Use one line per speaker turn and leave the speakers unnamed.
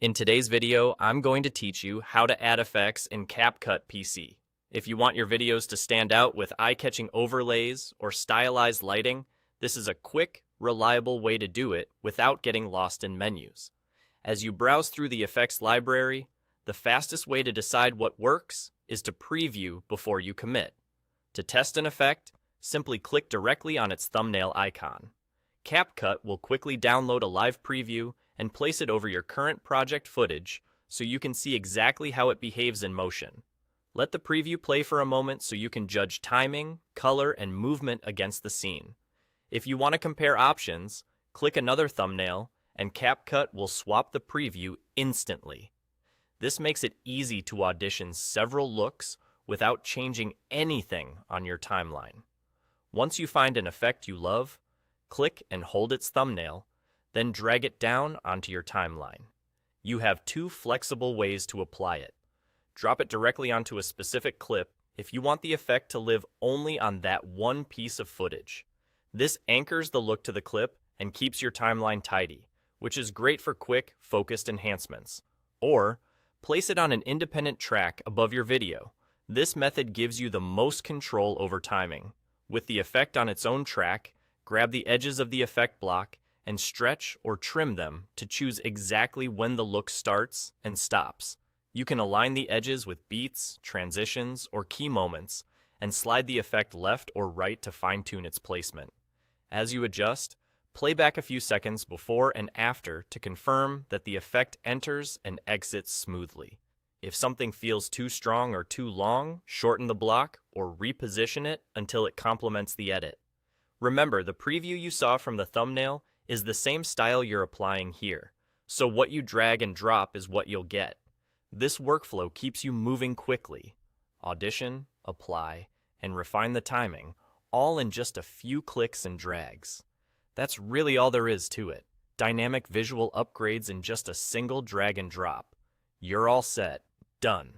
In today's video, I'm going to teach you how to add effects in CapCut PC. If you want your videos to stand out with eye-catching overlays or stylized lighting, this is a quick, reliable way to do it without getting lost in menus. As you browse through the effects library, the fastest way to decide what works is to preview before you commit. To test an effect, simply click directly on its thumbnail icon. CapCut will quickly download a live preview and place it over your current project footage so you can see exactly how it behaves in motion. Let the preview play for a moment so you can judge timing, color, and movement against the scene. If you want to compare options, click another thumbnail and CapCut will swap the preview instantly. This makes it easy to audition several looks without changing anything on your timeline. Once you find an effect you love, click and hold its thumbnail, then drag it down onto your timeline. You have two flexible ways to apply it. Drop it directly onto a specific clip if you want the effect to live only on that one piece of footage. This anchors the look to the clip and keeps your timeline tidy, which is great for quick, focused enhancements. Or, place it on an independent track above your video. This method gives you the most control over timing. With the effect on its own track, grab the edges of the effect block and stretch or trim them to choose exactly when the look starts and stops. You can align the edges with beats, transitions, or key moments, and slide the effect left or right to fine-tune its placement. As you adjust, play back a few seconds before and after to confirm that the effect enters and exits smoothly. If something feels too strong or too long, shorten the block or reposition it until it complements the edit. Remember, the preview you saw from the thumbnail is the same style you're applying here, so what you drag and drop is what you'll get. This workflow keeps you moving quickly. Audition, apply, and refine the timing, all in just a few clicks and drags. That's really all there is to it. Dynamic visual upgrades in just a single drag and drop. You're all set. Done.